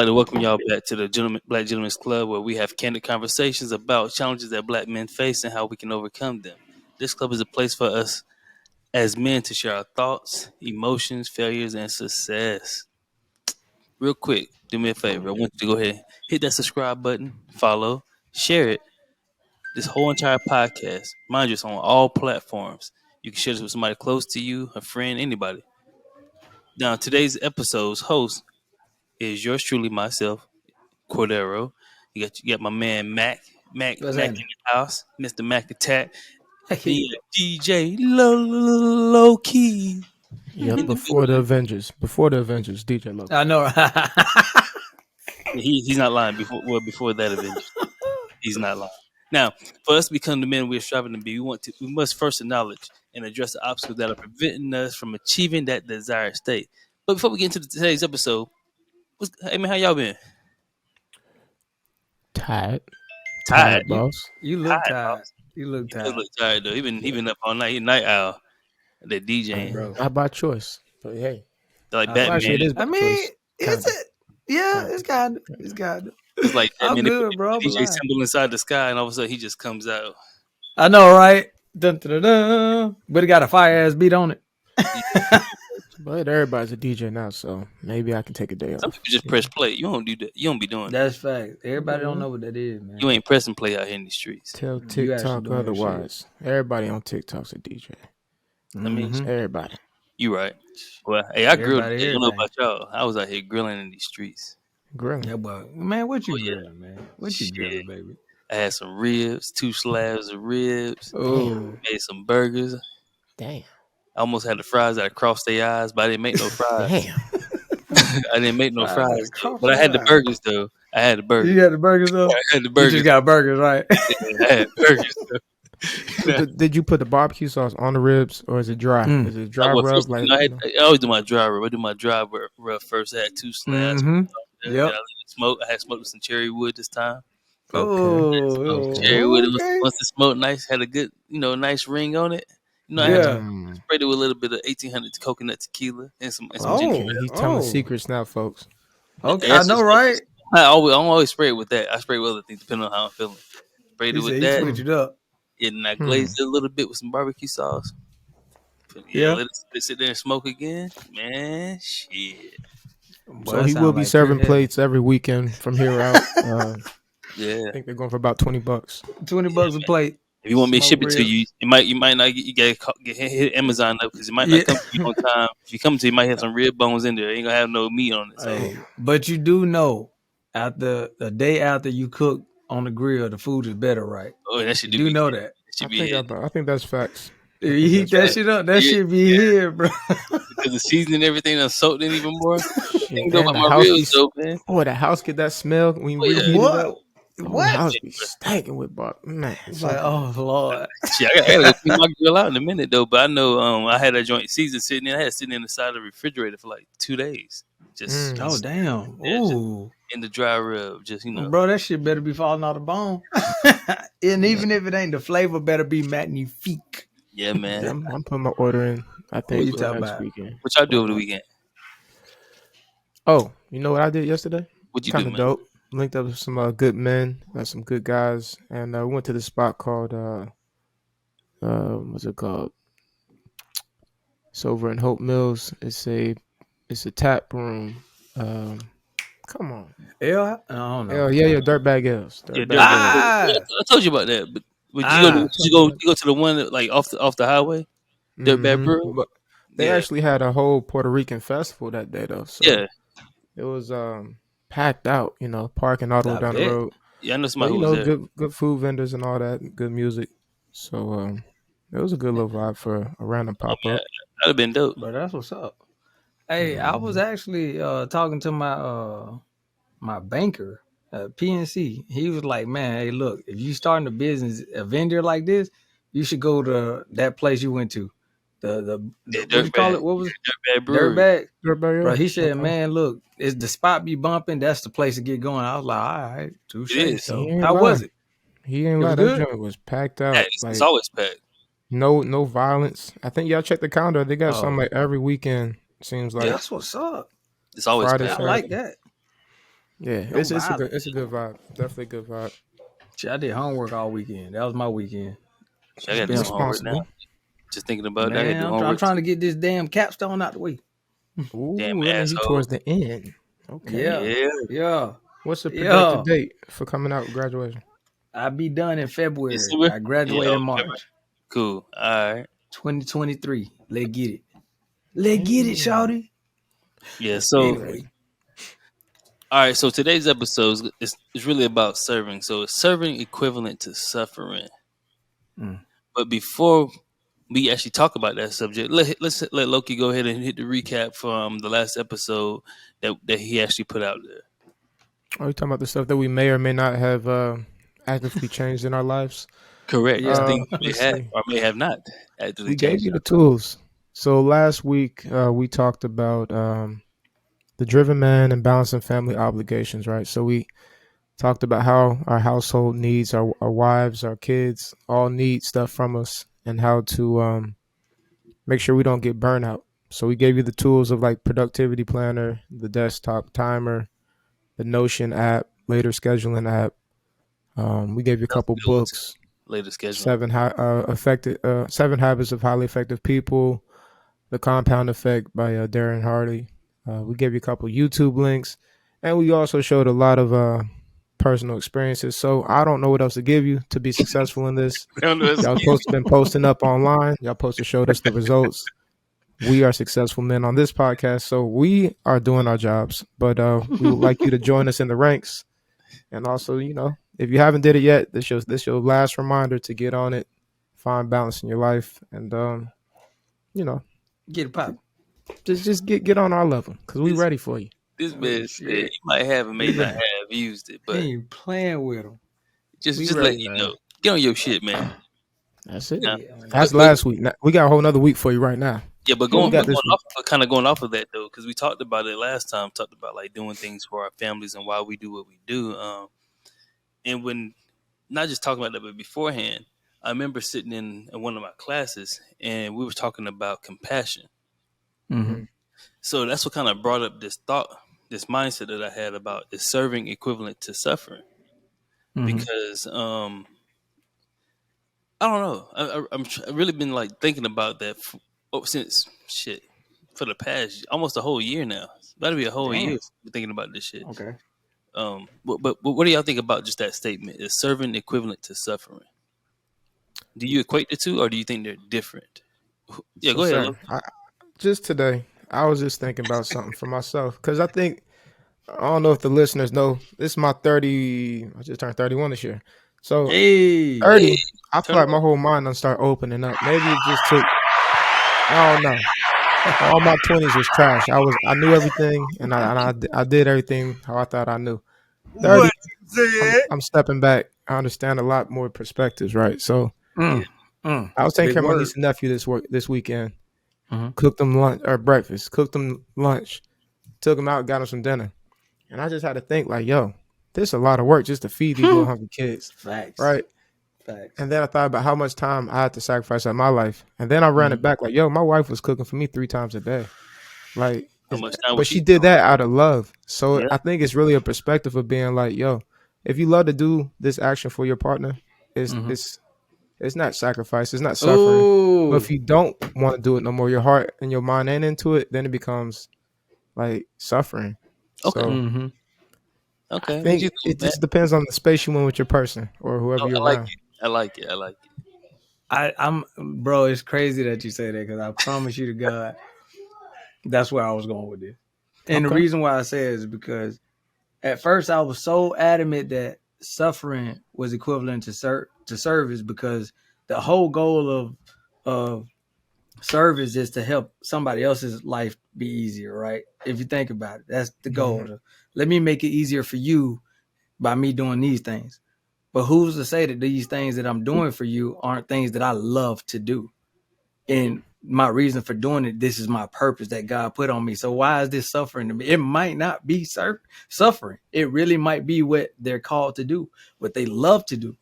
like to welcome y'all back to the Black Gentlemen's Club, where we have candid conversations about challenges that Black men face and how we can overcome them. This club is a place for us as men to share our thoughts, emotions, failures, and success. Real quick, do me a favor. I want you to go ahead, hit that subscribe button, follow, share it. This whole entire podcast, mind you, it's on all platforms. You can share this with somebody close to you, a friend, anybody. Now, today's episode's host is yours truly, myself, Corderro. You got my man What's Mac in happening? the house, Mr. Mac Attack. Then Hey, you got DJ Low Key Yep, in the before the building. Avengers. Before the Avengers, DJ Loki. I know. He's not lying. Before that Avengers, he's not lying. Now, for us to become the men we're striving to be, we must first acknowledge and address the obstacles that are preventing us from achieving that desired state. But before we get into today's episode, hey man, how y'all been? Tired. Tired. Tired, boss. You look Tired, tired. boss. You look He does tired, look tired though. He been up all night. He a night owl. That DJing. bro. Not by choice. But hey. Like I Well, Batman. actually, it is by I mean, choice. is Kinda. it? Yeah, Kinda. it's kind of. It's kind of. It's like I'm Batman. They put good, bro. the I'm DJ alive. symbol inside the sky, and all of a sudden he just comes out. I know, right? Dun, dun, dun, dun. But it got a fire ass beat on it. But everybody's a DJ now, so maybe I can take a day Some off. people just press play. You don't do that. You don't be doing that. That's fact. Everybody don't know what that is, man. You ain't pressing play out here in the streets. Tell You actually TikTok doing your otherwise. Everybody on TikTok's a DJ. I mean, Mhm. Everybody. you right. Well, hey, I grilled. Everybody, Today. I don't know everything. about y'all. I was out here grilling in these streets. Grilling. Yeah, but man, what you Oh, yeah. grilling, man? What you Shit. grilling, baby? I had some ribs, 2 slabs of ribs. Oh, Made some burgers. Damn. I almost had the fries that crossed their eyes, but I didn't make no fries. Damn. I didn't make no Fries that fries, though. crossed But I had the their eyes. burgers though. I had the burgers. you got the burgers though. I had the You burgers. just got burgers, right? I had burgers. Though. Did you put the barbecue sauce on the ribs or is it dry? Mm. Is it dry Well, rub? first, Like, you know, I always do my dry rub. I do my dry rub first. I had 2 slabs. Mm-hmm. Then Yep. I let it smoke. I had smoked with some cherry wood this time. Oh, Cherry wood. okay. Once it smoked nice, had a good, nice ring on it. I had Yeah. sprayed it with a little bit of 1800 coconut tequila and some Oh. ginger. okay, he's telling secrets now, folks. Okay, Yeah, I know, right? I always spray it with that. I spray with other things depending on how I'm feeling. Sprayed it He with said he that, switched it up. and I glazed it a little bit with some barbecue sauce. Yeah. Let it sit there and smoke again. Man, shit. Boy, So that he sound will be like serving pure plates every weekend from here out. Yeah. I think they're going for about $20. heaven. $20 a plate. If you want me to ship it to Smoke you, you might not get, you gotta hit Amazon up because it might Yeah. not come to you on time. If you come to, you might have some rib bones in there. It ain't gonna have no meat on it. So Hey, but you do know, after the day after you cook on the grill, the food is better, right? that should You do know that. should be hit I think that's facts. If you heat that shit up, that Yeah. shit be here, bro. because the seasoning and everything done soaked in even more. Shit, Think about and the my house ribs be, though, man. boy, the house get that smell when you Oh, yeah. reheat it up. The What? house be stinking with bark. Man, It's like, oh Lord. Shit, I gotta go clean my grill out in a minute though. But I know I had that joint seasoned sitting in. I had it sitting in the side of the refrigerator for like 2 days. Just Oh damn. Yeah, just- Ooh. in the dry rub. Bro, that shit better be falling out of bone. And even if it ain't, the flavor better be magnifique. Yeah, man. I'm putting my order in. I think you for talking next about? weekend. What y'all do over the weekend? Oh, you know what I did yesterday? What you do, Kind of man? dope. Linked up with some good men, some good guys, and we went to this spot called what's it called? It's over in Hope Mills. It's a tap room. Come on. I don't know. Yeah, Dirtbag L's. Yeah, Dirtbag Ah! I told you about that. But you go to the one that, like off the highway, Dirtbag Mhm. Brew. But they Yeah. actually had a whole Puerto Rican festival that day though. So Yeah, it was packed out, parking all the way I down bet. the road. yeah. I know But, somebody who was there. good food vendors and all that, good music. So it was a good little vibe for a random pop Yeah, up. that'd have been dope. But that's what's up. Hey, I was actually talking to my my banker at PNC. He was like, man, hey, look, if you starting a business, a vendor like this, you should go to that place you went to. The what do you call it? What was it? Dirtbag Brewery. Dirtbag? Dirtbag Bro, L's? he said, Okay. man, look, is the spot be bumping? That's the place to get going. I was like, all right, touche. It is. So He ain't how was lying. it? He ain't It was like good? that joint was packed out. Yeah, Like it's always packed. no violence. I think y'all check the calendar. They got Oh. something like every weekend. Seems like That's what's up. It's always Friday, I packed. Saturday. like that. Yeah, No it's a violence. good vibe. Definitely a good vibe. Shit, I did homework all weekend. That was my weekend. I got to do Spent some homework now. Responsible. Just thinking about that, I got to man. do I'm homework trying to too. get this damn capstone out the way. Damn Ooh, that means you asshole. towards the end. Okay. Yeah, Yeah. yeah, What's the projected yeah. date for coming out graduation? I be done in February. December? I Yeah. graduate Oh, in February. March Cool. All right. 2023. Let's get it. Let's get it, Mm. shawty. Yeah. Get So, Anyway. ready. all right. So today's episode is really about serving. So, is serving equivalent to suffering? Mm. But before we actually talk about that subject, let's let Loki go ahead and hit the recap from the last episode that he actually put out there. Are you talking about the stuff that we may or may not have actively changed in our lives? Correct. Just Yeah. things you Let's may have see. or may have not actively We gave changed. you the tools. So last week we talked about the driven man and balancing family obligations, right? So we talked about how our household needs, our wives, our kids all need stuff from us, and how to make sure we don't get burnout. So we gave you the tools of like productivity planner, the desktop timer, the Notion app, later scheduling app. We gave you a That's couple a good one too. books, Later scheduling. Seven Habits of Highly Effective People, The Compound Effect by Darren Hardy. We gave you a couple YouTube links, and we also showed a lot of personal experiences. So I don't know what else to give you to be successful in this. Round of Y'all supposed to been posting up online. Y'all supposed to showed us the results. We are successful men on this podcast, so we are doing our jobs. But we would like you to join us in the ranks, and also, if you haven't did it yet, this your last reminder to get on it, find balance in your life, and you know, Get it pop. just get on our level because we this ready for you. this Oh man said shit. you might have and may We not ready. have used it, He but ain't playing with him. just We just letting ready, you man. know. Get on your shit, man. That's it. Yeah. Yeah, man. That's But last week. Now, we got a whole nother week for you right now. yeah, but What we going got but this going week? off but kind of going off of that though, because we talked about it last time. Talked about like doing things for our families and why we do what we do. And when not just talking about that, but beforehand, I remember sitting in one of my classes and we were talking about compassion. Mm-hmm. Mm, So that's what kind of brought up this thought, this mindset that I had about is serving equivalent to suffering? Mm-hmm. Because I don't know. I've really been like thinking about that since shit for the past almost a whole year now. It's about to be a whole Damn. year since I've been thinking about this shit. Okay. But what do y'all think about just that statement? Is serving equivalent to suffering? Do you equate the two, or do you think they're different? Yeah, so, go ahead, sir, Loki. just today, I was just thinking about something for myself because I don't know if the listeners know this is my 30. I just turned 31 this year, so Hey. 30. 30. I feel Turn like up. my whole mind done start opening up. Maybe it just took. I don't know. All my 20s was trash. I knew everything, and I did everything how I thought I knew. What 30, you said? I'm stepping back. I understand a lot more perspectives, right? So Yeah. Mm. Mm. I was taking Big care of my word. niece and nephew this weekend. Mm-hmm. Cooked them lunch or breakfast. Cooked them lunch. Took them out. Got them some dinner. And I just had to think like, yo, this is a lot of work just to feed these little hungry kids, Facts. right? Facts. And then I thought about how much time I had to sacrifice in my life. And then I ran it Mm-hmm. back like, yo, my wife was cooking for me 3 times a day. Like, How much time was but she she did that out of love. So doing? I think it's really a perspective of being like, yo, if you love to do this action for your partner, it's Mm-hmm. it's it's not sacrifice, it's not suffering. But Oh. if you don't want to do it no more, your heart and your mind ain't into it, then it becomes like suffering. Yeah. Okay. So Mm-hmm. I Okay. What you think think, it man? just depends on the space you in with your person or whoever you're I like around. it. I like it. I like it. I'm bro, it's crazy that you say that because I promise you to God, that's where I was going with this. And the Okay. reason why I say it is because at first I was so adamant that suffering was equivalent to service because the whole goal of service is to help somebody else's life be easier, right? If you think about it, that's the goal. Hmm. Let me make it easier for you by me doing these things. But who's to say that these things that I'm doing for you aren't things that I love to do? And my reason for doing it, this is my purpose that God put on me. So why is this suffering to me? It might not be suffering. It really might be what they're called to do, what they love to do.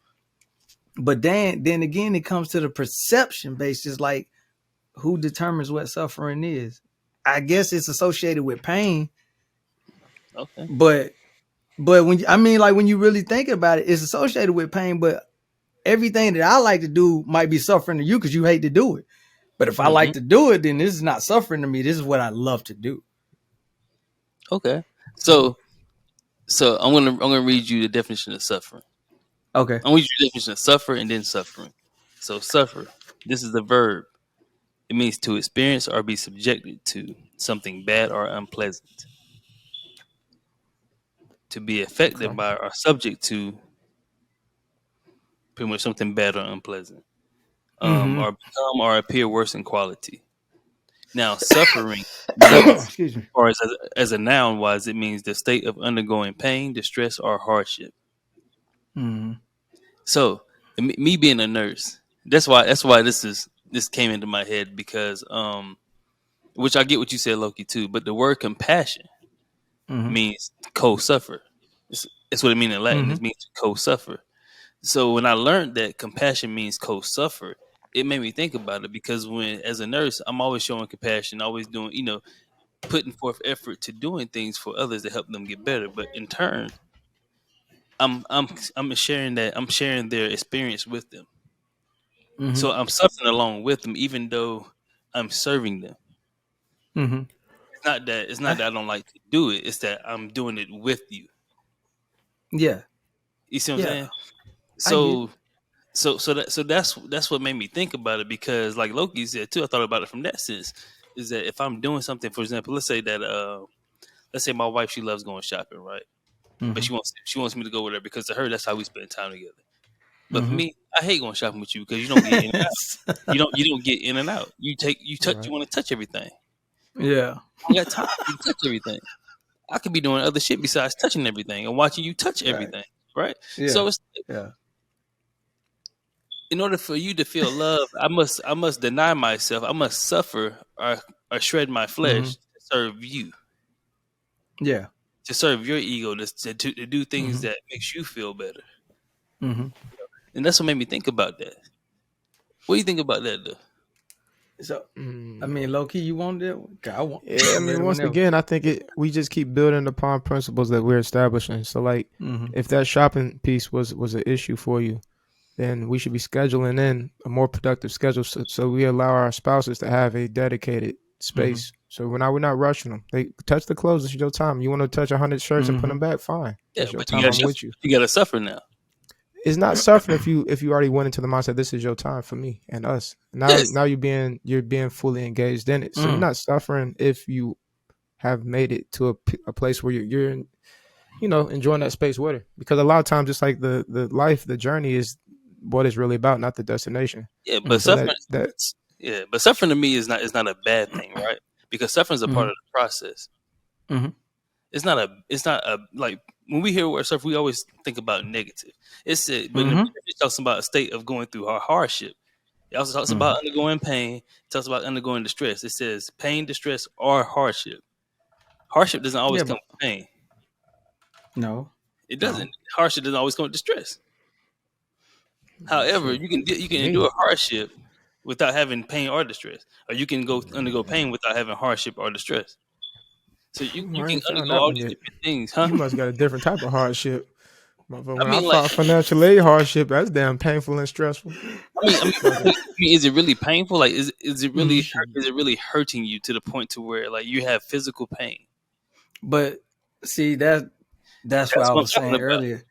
But then again, it comes to the perception basis, like who determines what suffering is? I guess it's associated with pain, Okay. but But when you really think about it, it's associated with pain. But everything that I like to do might be suffering to you because you hate to do it. But if I like to do it, then this is not suffering to me. This is what I love to do. Okay. So I'm gonna read you the definition of suffering. Okay. I'm gonna read you the definition of suffer and then suffering. So suffer. This is the verb. It means to experience or be subjected to something bad or unpleasant. To be affected Okay. by or subject to pretty much something bad or unpleasant. Or become or appear worse in quality. Now, suffering means, Excuse me. or as a noun wise, it means the state of undergoing pain, distress, or hardship. Mm-hmm. So, me being a nurse, that's why this came into my head because which I get what you said, Loki, too, but the word compassion Mm-hmm. means co-suffer. It's what it means in Latin. Mm-hmm. It means co-suffer. So when I learned that compassion means co-suffer, it made me think about it because when, as a nurse, I'm always showing compassion, always doing, putting forth effort to doing things for others to help them get better. But in turn, I'm sharing their experience with them. Mm-hmm. So I'm suffering along with them, even though I'm serving them. Mm-hmm. It's not that I don't like to do it. It's that I'm doing it with you. Yeah. You see what I'm Yeah. saying? I get it. So that's what made me think about it because, like Loki said too, I thought about it from that sense. Is that if I'm doing something, for example, let's say my wife, she loves going shopping, right? But Mm-hmm. she wants me to go with her because to her that's how we spend time together. But for Mm-hmm. me, I hate going shopping with you because you don't get in and out. You don't get in and out. You Right. want to touch everything. Yeah. I got time to touch everything. I could be doing other shit besides touching everything and watching you touch Right. everything, right? Yeah. So it's Yeah. in order for you to feel love, I must deny myself. I must suffer or shred my Mm-hmm. flesh to serve you, Yeah. to serve your ego, to do things Mm-hmm. that makes you feel better. Mm-hmm. And that's what made me think about that. What do you think about that, though? So, I Mm. mean, low key, you want that? Yeah, I I'm mean, ready once whenever. again, I think we just keep building upon principles that we're establishing. So, like, Mm-hmm. if that shopping piece was an issue for you, then we should be scheduling in a more productive schedule so we allow our spouses to have a dedicated Mm-hmm. space. So we're not rushing them. They touch the clothes. It's your time. You want to touch 100 shirts and put Mm-hmm. them back? Fine. Yeah, That's your but you time. got I'm with you. you got to suffer now. It's not suffering if you already went into the mindset. This is your time for me and us. Now Yes. now you're being fully engaged in it. So you're Mm. not suffering if you have made it to a place where you're enjoying that space with her. Because a lot of times, it's like the journey is what it's really about, not the destination. Yeah, but So Mm-hmm. that suffering to me is not a bad thing, right? Because suffering is a part Mm-hmm. of the process. Mm-hmm. It's not a like when we hear the word suffer, we always think about negative. But in the Mm-hmm. Bible, it talks about a state of going through hardship. It also talks Mm-hmm. about undergoing pain. It talks about undergoing distress. It says pain, distress, or hardship. Hardship doesn't always Yeah, come but with pain. no, It no. doesn't. Hardship doesn't always come with distress. However, shit you can me. endure hardship without having pain or distress, or you can go undergo pain without having hardship or distress. So you I can ain't found undergo that all one these yet. different things, huh? You must got a different type of hardship. Motherfucker, I when I mean, like, fought financial aid hardship, that's damn painful and stressful. I mean, I mean, I Fucking mean, I mean, is it really painful? Like, is it really shit. is it really hurting you to the point to where like you have physical pain? But see, that's what That's I what I'm was talking saying about. earlier.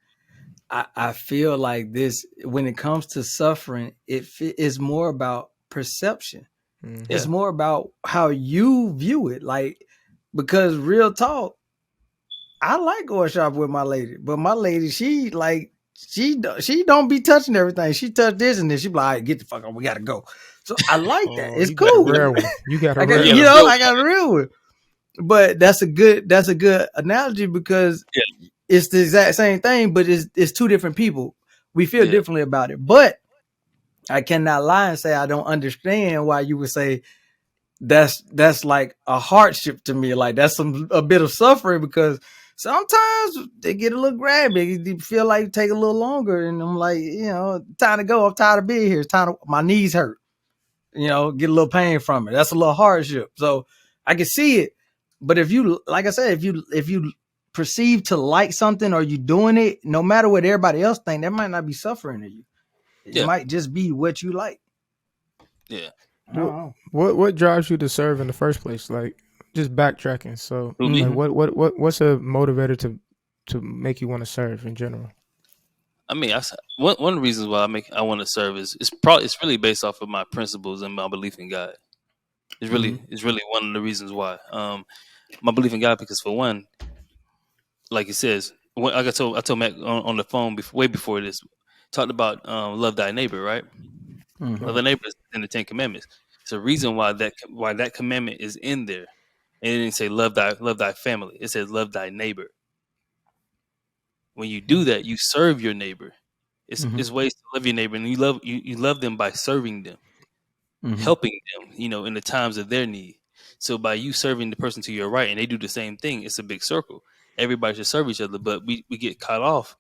I feel like this when it comes to suffering, is more about perception. Mm-hmm. It's Yeah. more about how you view it. Like, because real talk, I like going shopping with my lady, but my lady, she don't be touching everything. She touch this and then she be like, all right, get the fuck on, we gotta go. So I like that. Oh, It's you got a cool. rare one. You got a I got, rare You got you a one. know, real I got a real one. But that's a good analogy because it's the exact same thing, but it's two different people. We feel yeah. differently about it. But I cannot lie and say I don't understand why you would say that's like a hardship to me. Like that's a bit of suffering because sometimes they get a little grabby. You feel like it take a little longer, and I'm like, time to go. I'm tired of being here. It's time to, my knees hurt. Get a little pain from it. That's a little hardship. So I can see it. But if you, like I said, if you perceived to like something or you doing it, no matter what everybody else think, that might not be suffering to you. It might just be what you like. Yeah. What drives you to serve in the first place? Like, just backtracking. So, like, what's a motivator to make you want to serve in general? I mean, one of the reasons why I want to serve is it's really based off of my principles and my belief in God. It's really one of the reasons why. My belief in God, because for one, like it says, like I told Mac on the phone way before this, talked about love thy neighbor, right? Love thy neighbor is in the Ten Commandments. It's a reason why that commandment is in there. And it didn't say love thy family. It says love thy neighbor. When you do that, you serve your neighbor. It's ways to love your neighbor, and you love them by serving them, helping them, in the times of their need. So by you serving the person to your right, and they do the same thing, it's a big circle. Everybody should serve each other, but we get caught off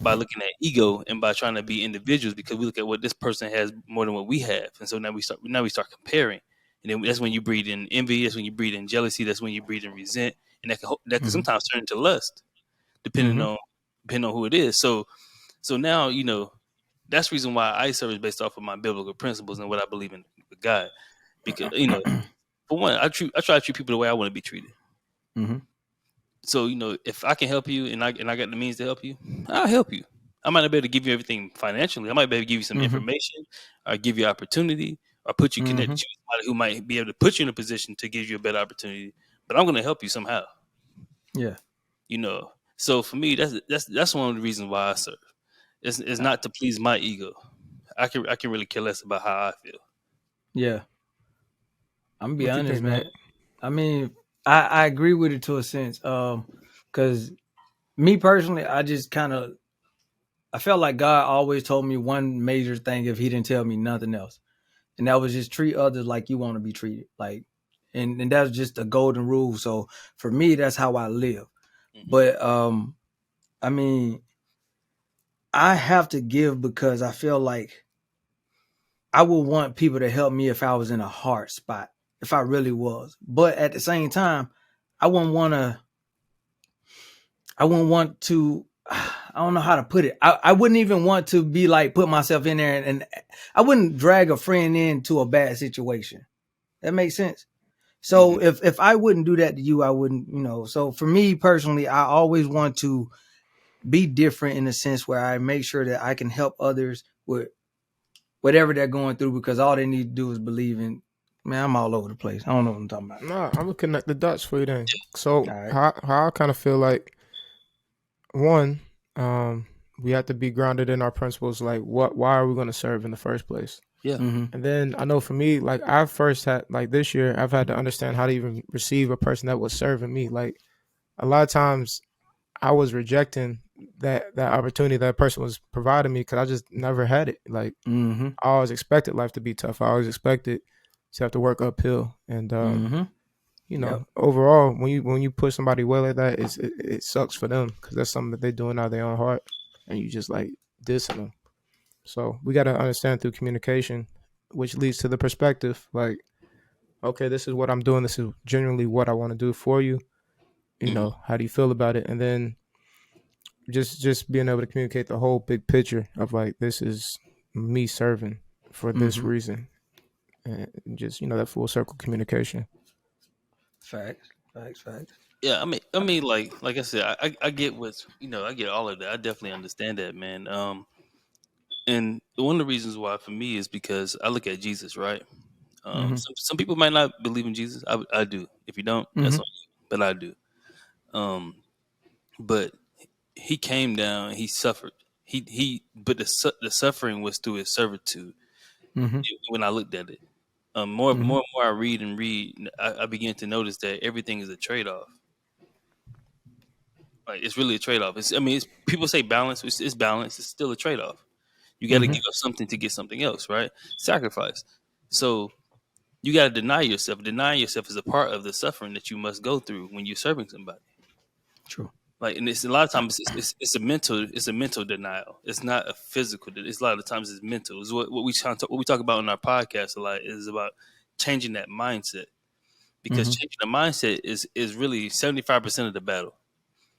by looking at ego and by trying to be individuals because we look at what this person has more than what we have, and so now we start comparing, and then that's when you breed in envy, that's when you breed in jealousy, that's when you breed in resent, and that can sometimes turn into lust, depending on who it is. So now that's the reason why I serve is based off of my biblical principles and what I believe in with God, because for one, I try to treat people the way I want to be treated. So if I can help you and I got the means to help you, I'll help you. I might not be able to give you everything financially. I might be able to give you some information, or give you opportunity, or put you connected to somebody who might be able to put you in a position to give you a better opportunity. But I'm going to help you somehow. Yeah. So for me, that's one of the reasons why I serve. It's not to please my ego. I can really care less about how I feel. Yeah. I'm gonna be What you honest, think, man. Matt? I mean, I agree with it to a sense. Because me personally, I felt like God always told me one major thing if he didn't tell me nothing else. And that was just treat others like you want to be treated. Like, and that's just a golden rule. So for me, that's how I live. But I mean, I have to give because I feel like I would want people to help me if I was in a hard spot, if I really was. But at the same time, I wouldn't want to. I wouldn't want to. I don't know how to put it. I wouldn't even want to be like put myself in there, and I wouldn't drag a friend into a bad situation. That makes sense. So if I wouldn't do that to you, I wouldn't. So for me personally, I always want to be different in the sense where I make sure that I can help others with whatever they're going through because all they need to do is believe in. Man, I'm all over the place. I don't know what I'm talking about. No, I'm gonna connect the dots for you then. So Right. how I kind of feel like one, we have to be grounded in our principles. Like, why are we going to serve in the first place? Yeah. And then I know for me, like I first had like this year, I've had to understand how to even receive a person that was serving me. Like a lot of times, I was rejecting that opportunity that person was providing me because I just never had it. Like I always expected life to be tough. I always expected to have to work uphill. And overall, when you push somebody away like that, it sucks for them because that's something that they're doing out of their own heart, and you just like dissing them. So we got to understand through communication, which leads to the perspective. Like, okay, this is what I'm doing. This is genuinely what I want to do for you. How do you feel about it? And then just being able to communicate the whole big picture of like, this is me serving for this reason, and just that full circle communication. Facts. Yeah, I mean, like I said, I get what's I get all of that. I definitely understand that, man. And one of the reasons why for me is because I look at Jesus, right? Some people might not believe in Jesus. I do. If you don't, that's on you. But I do. But he came down. He suffered. But the suffering was through his servitude. When I looked at it, more and more I read, I begin to notice that everything is a trade off. Like it's really a trade off. It's people say balance. It's balance. It's still a trade off. You got to give up something to get something else, right? Sacrifice. So you got to deny yourself. Denying yourself is a part of the suffering that you must go through when you're serving somebody. True. Like, and it's a lot of times it's a mental denial. It's not a physical. It's a lot of times it's mental. It's what we talk about in our podcast a lot is about changing that mindset because changing the mindset is really 75% of the battle.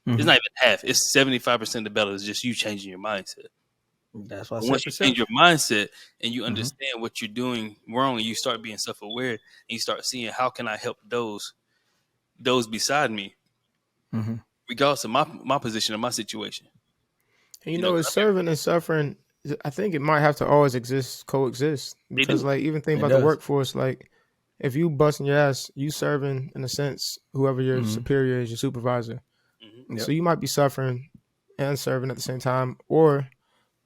It's Mm-hmm. not even half. It's 75% of the battle is just you changing your mindset. That's why I But said once you change your perception. mindset and you Mm-hmm. understand what you're doing wrong, and you start being self-aware, and you start seeing how can I help those beside me, Mm-hmm. regardless of my position or my situation. And You know, 'cause it's serving and suffering. I think it might have to always coexist, they because do. like even think It about the does. workforce. Like if you busting your ass, you serving in a sense whoever your Mm-hmm. superior is, your supervisor. Hmm. So Yep. you might be suffering and serving at the same time, or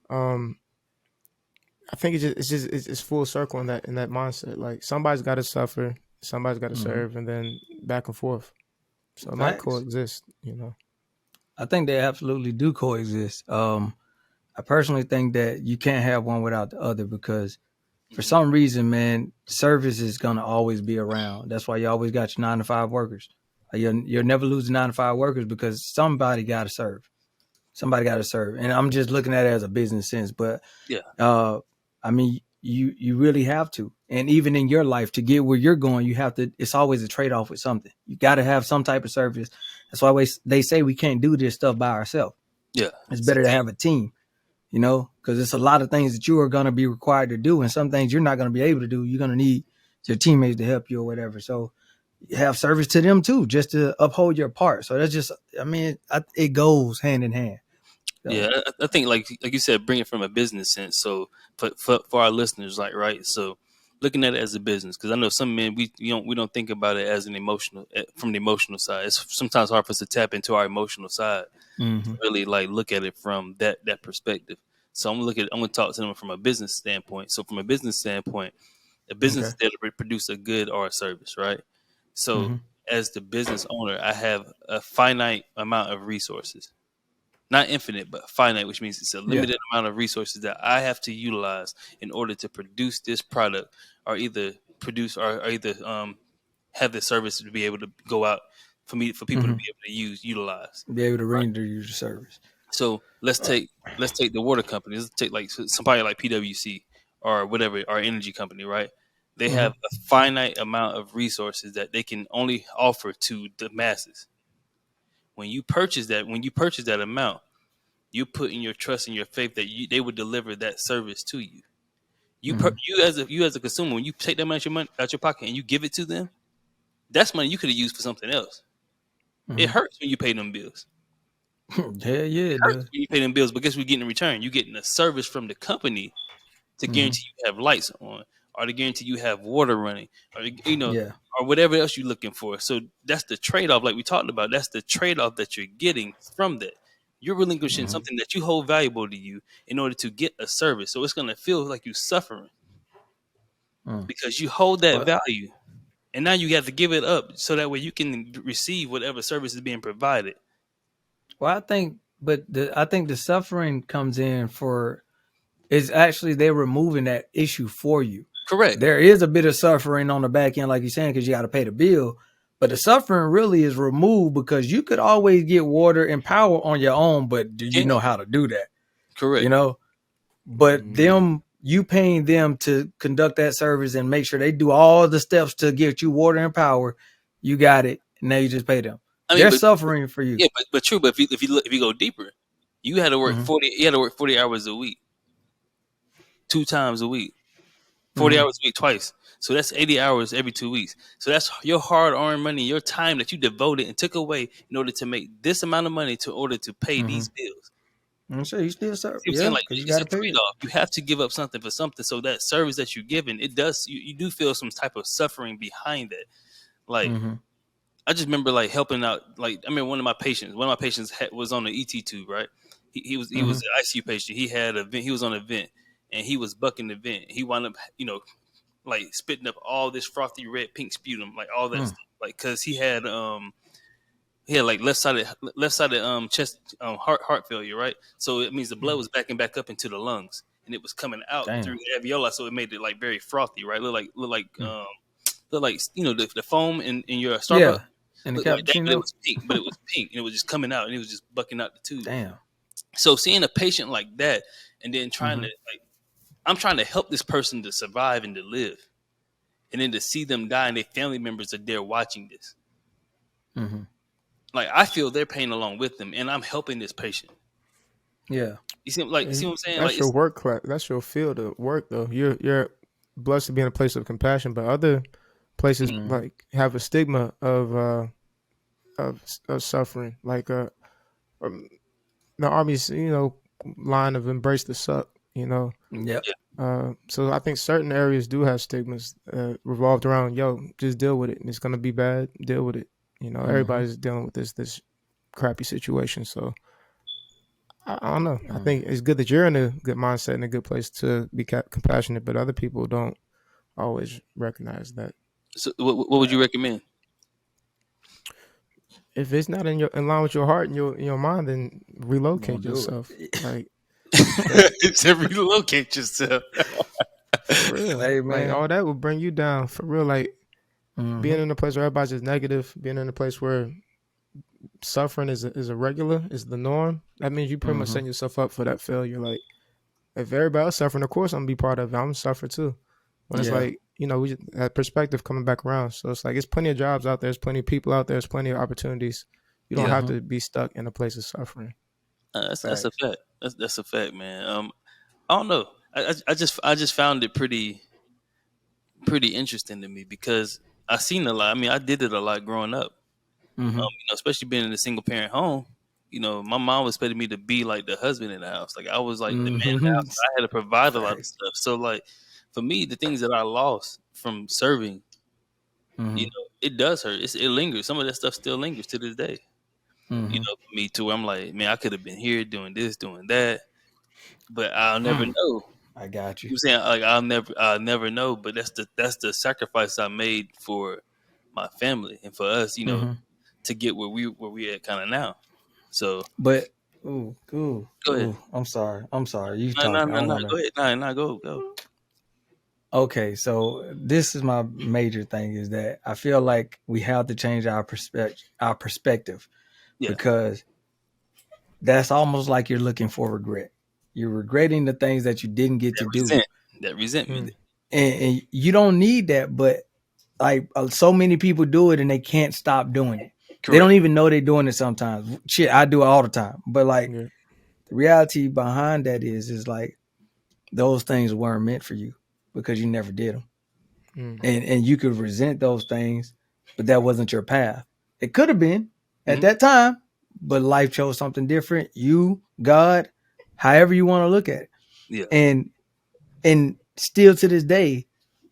um, I think it's full circle in that mindset. Like somebody's got to suffer, somebody's got to Mm-hmm. serve, and then back and forth. So it might Facts. coexist. You know. I think they absolutely do coexist. I personally think that you can't have one without the other because for Hmm. some reason, man, service is gonna always be around. That's why you always got your 9 to 5 workers. You'll never lose the 9 to 5 workers because somebody got to serve. Somebody got to serve, and I'm just looking at it as a business sense. But Yeah. uh, I mean, you really have to, and even in your life to get where you're going, you have to. It's always a trade off with something. You got to have some type of service. That's why they say we can't do this stuff by ourselves. Yeah. It's It's a better to team. have a team, because it's a lot of things that you are going to be required to do, and some things you're not going to be able to do. You're going to need your teammates to help you or whatever. So you have service to them too, just to uphold your part. So that's just, I mean, it goes hand in hand. Yeah, So, I think like you said, bring it from a business sense. So for our listeners, like right, so looking at it as a business, because I know some men we don't think about it as an emotional from the emotional side. It's sometimes hard for us to tap into our emotional side to mm-hmm. really like look at it from that perspective. So I'm gonna talk to them from a business standpoint. So from a business standpoint, a business Okay. is there to produce a good or a service, right? So Mm-hmm. as the business owner, I have a finite amount of resources, not infinite, but finite, which means it's a Yeah. limited amount of resources that I have to utilize in order to produce this product, or either produce or either have the service to be able to go out for people to Mm-hmm. be able to utilize. Be able to Right. render your service. So let's take the water company. Let's take like somebody like PwC or whatever, our energy company, right? They Mm-hmm. have a finite amount of resources that they can only offer to the masses. When you purchase that amount, you put in your trust and your faith that they would deliver that service to you. Mm-hmm. You as a consumer, when you take that money out your pocket and you give it to them, that's money you could have used for something else. It Mm-hmm. hurts when you pay them bills. Hell yeah, It it hurts does. when you pay them bills, but guess what you get in return? You getting a service from the company to Mm-hmm. guarantee you have lights on, or to guarantee you have water running, or Yeah. or whatever else you're looking for. So that's the trade off, like we talked about. That's the trade off that you're getting from that. You're relinquishing Mm-hmm. something that you hold valuable to you in order to get a service. So it's gonna feel like you're suffering Mm. because you hold that Well, value, and now you have to give it up so that way you can receive whatever service is being provided. I think, but I think the suffering comes in for is actually they're removing that issue for you. Correct. There is a bit of suffering on the back end, like you're saying, because you got to pay the bill. But the suffering really is removed because you could always get water and power on your own, but do you Can know how to do that? You correct. know, but you paying them to conduct that service and make sure they do all the steps to get you water and power. You got it. Now you just pay them. I mean, They're but suffering for you. yeah, but true. But if you go deeper, you had to work Mm-hmm. 40. You had to work 40 hours a week, 2 times a week, 40 Mm-hmm. hours a week twice. So that's 80 hours every 2 weeks. So that's your hard earned money, your time that you devoted and took away in order to make this amount of money to order to pay Mm-hmm. these bills. I'm sure you still serve. See what I'm saying? Yeah, Like because you it's got a to pay trade it. off. You have to give up something for something. So that service that you're giving, it does you do feel some type of suffering behind it. Like Mm-hmm. I just remember like helping out. Like I mean, one of my patients was on the ET tube, right? He was Mm-hmm. an ICU patient. He had a vent. He was on a vent, and he was bucking the vent. He wound up, like spitting up all this frothy red pink sputum, like all that Mm. stuff, like because he had like left sided chest heart failure, right? So it means the blood was backing back up into the lungs, and it was coming out through Damn. the alveoli, so it made it like very frothy, right? Mm. Look like the foam in your Starbucks Yeah. In the looked like that, but it cappuccino. was pink. But it was pink, and it was just coming out, and it was just bucking out the tube. Damn. So seeing a patient like that, and then trying Mm-hmm. to like, I'm trying to help this person to survive and to live, and then to see them die, and their family members are there watching this. Mm-hmm. like I feel their pain along with them, and I'm helping this patient. Yeah. You see, like, see what I'm saying? Like, That's your it's work class. That's your field of work, though. You're blessed to be in a place of compassion, but other places Mm. like have a stigma of suffering. Like um, the army's line of embrace the suck. Yep. yeah, So I think certain areas do have stigmas revolved around just deal with it. It's gonna be bad. Deal with it. Mm-hmm. Everybody's dealing with this crappy situation. So I don't know. I Mm. think it's good that you're in a good mindset and a good place to be compassionate, but other people don't always recognize that. so what would you recommend? If it's not in line with your heart and your mind, then relocate Don't do yourself. it. Like that It's to relocate yourself. for real. Hey, Like man. all that will bring you down for real. Like Mm-hmm. being in a place where everybody's just negative, being in a place where suffering is a regular, is the norm. That means you pretty much Mm-hmm. setting yourself up for that failure. Like if everybody else suffering, of course I'm gonna be part of it. I'm gonna suffer too. When it's Yeah. like, we just, that perspective coming back around. So it's like it's plenty of jobs out there, there's plenty of people out there, there's plenty of opportunities. You don't Yeah, have Mm-hmm. to be stuck in a place of suffering. that's a Facts. fact. That's a fact, man. I don't know. I just found it pretty interesting to me because I seen a lot. I mean, I did it a lot growing up. Mm-hmm. Especially being in a single parent home. My mom expected me to be like the husband in the house. Like I was like the man in the Mm-hmm. house. I had to provide a lot of Facts. stuff. So like for me, the things that I lost from serving, Mm-hmm. it does hurt. It lingers. Some of that stuff still lingers to this day. Mm-hmm. For me too. I'm like, man, I could have been here doing this, doing that, but I'll never Mm. know. I got you. You know what I'm saying? Like I'll never know. But that's the sacrifice I made for my family and for us. Mm-hmm. To get where we at kind of now. So But ooh, go ahead. I'm sorry. I'm sorry. You No, no, talking. I no, don't no. want to. Go ahead. No, no. Go. Okay, so this is my major thing is that I feel like we have to change our perspective Yeah. because that's almost like you're looking for regret. You're regretting the things that you didn't get That to do, resent. That resentment. Mm. and you don't need that. But like so many people do it and they can't stop doing it. They don't Correct. even know they're doing it sometimes. Shit, I do it all the time. But like Yeah. the reality behind that is like those things weren't meant for you because you never did them. Mm. And you could resent those things, but that wasn't your path. It could have been at Hmm. that time, but life chose something different. You, God, however you want to look at it. Yeah. And still to this day,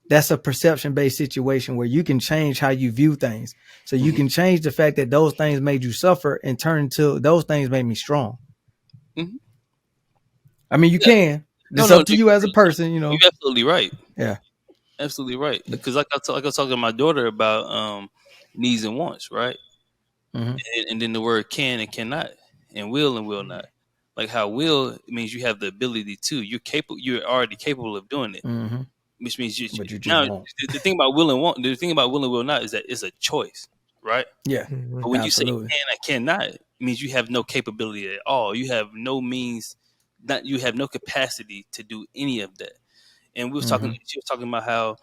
that's a perception based situation where you can change how you view things. So you Hmm. can change the fact that those things made you suffer and turn into those things made me strong. Hmm. I mean, you Yeah. can. No, It's no. up to you as a person, you know. You're absolutely right. Yeah. Absolutely right. But Because like I was talking to my daughter about needs and wants, right? mm-hmm, And then the word can and cannot, and will not. Like how will means you have the ability to. You're capable. You're already capable of doing it, mm-hmm. which means But you just now won't. the thing about will and want. The thing about will and will not is that it's a choice, right? Yeah. Mm. But when you say Absolutely. can and cannot, it means you have no capability at all. You have no means, not you have no capacity to do any of that. And we was talking. Mm-hmm. She was talking about how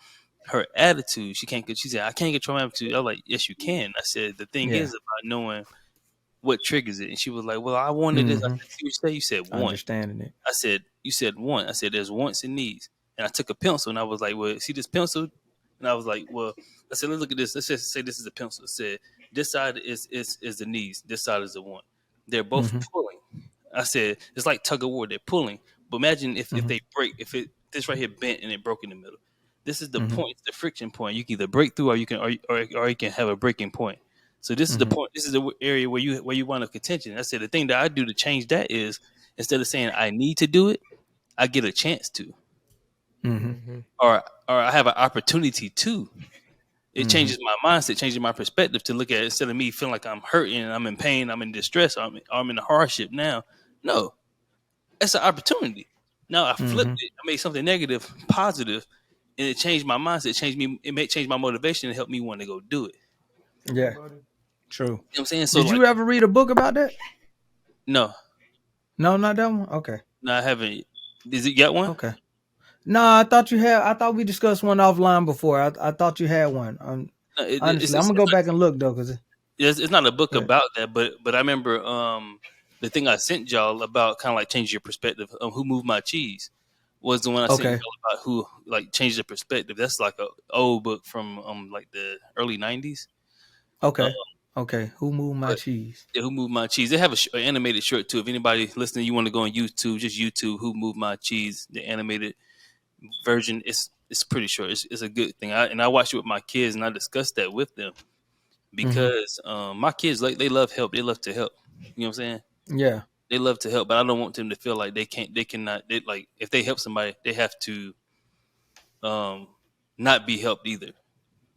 her attitude. She said, "I can't control my attitude." I was like, "Yes, you can." I said, "The thing Yeah. is about knowing what triggers it." And she was like, "Well, I wanted this." I Mm-hmm. said, "See what you say?" You said want. Understanding it. I said, "You said want." I said, "There's wants and needs." And I took a pencil and I was like, "Well, see this pencil?" And I was like, "Well," I said, "Let's look at this. Let's just say this is a pencil." I said, "This side is the needs. This side is the want. They're both Mm-hmm. pulling." I said, "It's like tug of war. They're pulling." But imagine if Mm-hmm. they break. If this right here bent and it broke in the middle. This is the Mm-hmm. point. It's the friction point. You can either break through, or you can have a breaking point. So this is the Mm-hmm. point. This is the area where you want a contention. I said the thing that I do to change that is instead of saying I need to do it, I get a chance to, Mm-hmm. Mm. or I have an opportunity to. It Mm-hmm. changes my mindset, changes my perspective to look at it instead of me feeling like I'm hurting, I'm in pain, I'm in distress, I'm in a hardship now. No, that's an opportunity. Now I flipped Mm-hmm. it. I made something negative positive, and it changed my mindset. It changed me. It may change my motivation and help me want to go do it. Yeah. True. You know what I'm saying? So Did like, you ever read a book about that? no, No, not that one. Okay. no, I haven't. Is it got one? Okay. No, I thought you had. I thought we discussed one offline before. I thought you had one. No, Honestly, I'm gonna go back and look though, cause. it's not a book Right. about that, but I remember the thing I sent y'all about kind of like changing your perspective of who moved my cheese was the one I sent Okay. y'all about who like changed the perspective. That's like a old book from like the early '90s. Uh, Okay. Okay. Who moved my but cheese? yeah, who moved my cheese? They have an animated short too. If anybody listening, you want to go on YouTube, just YouTube who moved my cheese. The animated version. It's pretty short. It's a good thing. I watched it with my kids and I discussed that with them Mm-hmm. because my kids like they love help. They love to help. You know what I'm saying? Yeah. They love to help, but I don't want them to feel like they cannot. They like if they help somebody, they have to um not be helped either. You know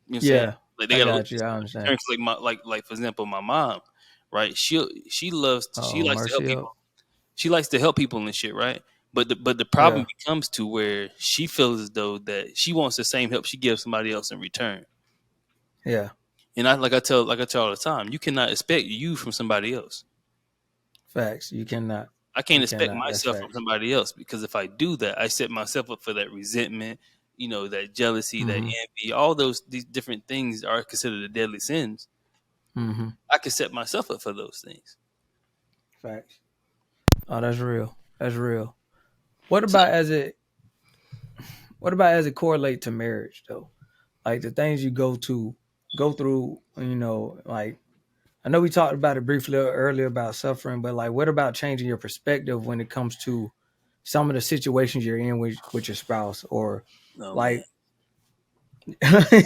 what I'm saying? Yeah. Like they I gotta look got for you. I somebody in understand. return. 'Cause like my like for example, my mom, right? She Oh, likes to help mercy up. people. She likes to help people and shit, right? But the problem Yeah. becomes to where she feels as though that she wants the same help she gives somebody else in return. Yeah. And I tell all the time, you cannot expect you from somebody else. Facts. You cannot. I can't You expect cannot. That's myself from facts. somebody else because if I do that, I set myself up for that resentment, that jealousy, that Mm-hmm. envy, all these different things are considered the deadly sins. Mm-hmm. I can set myself up for those things. Facts. Oh, that's real. That's real. What So, about as it what about as it correlate to marriage though? Like the things you go through, like I know we talked about it briefly earlier about suffering, but like what about changing your perspective when it comes to some of the situations you're in with your spouse or oh man, like